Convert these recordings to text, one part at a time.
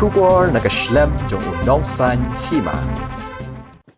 Shubor nakaslem jong unong san hima.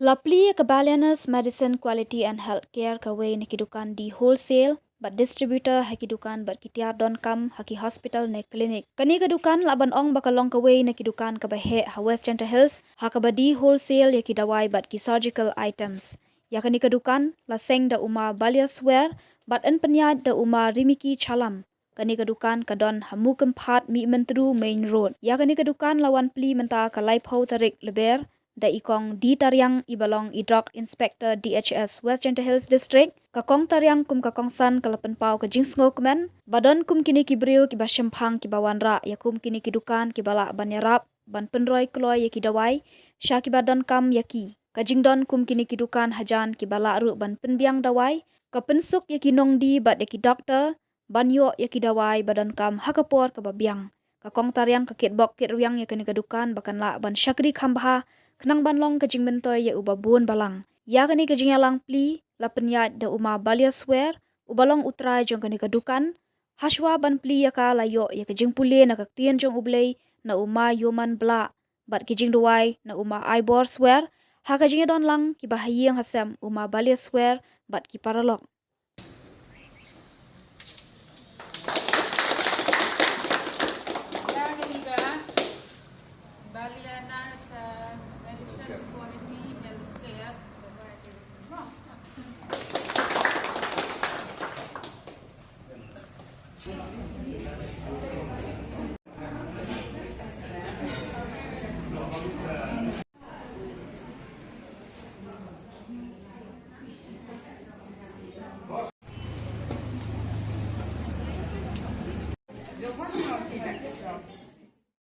Lapli Kabalianas Medicine Quality and Healthcare kaway nakidukan di wholesale but distributor hakidukan but kitiar don kam haki hospital ne clinic. Kani kadukan laban ong bakalong kaway nakidukan kabahe ha West Center Hills hakabadi wholesale yakidawai but ki surgical items. Ya kani kadukan laseng da uma Baliasware but en penyat da uma Rimiki Chalam. Kani kadukan kadon hamu kempat mi mentru main road. Ya kani kadukan lawan pli menta kalai pau tarik leber da ikong di tariang ibalong idrok inspector DHS West Center Hills District kakong tariang kum kakong san kalapan pau ka jingsngo kemen badon kum kini kibriu ki basyempang ki bawanra ya kum kini kidukan ki bala banyarap ban penroy kloy ya kidawai sya ki badon kam yaki kajingdon kum kini kidukan hajan ki bala ru ban penbiang dawai ka pensuk ya kinong di bad ya ki doktor banyo ya kidawai badan kam hakapor ka babiang kakong tariang kakit bok kit ruyang ya kini kadukan bakan la ban syakri kambha kenang banlong kajing mentoy ya uba buon balang. Ya kani kajing yalang pli la penyat da uma Baliasware ubalong utrai jong kani kadukan. Haswa ban pli ya ka layo ya kajing puli na kaktien jong ublay na uma Yoman Bla. Bat kajing duwai na uma Iborsware. Ha kajing don lang ki bahayang hasem uma Baliasware bat ki paralok.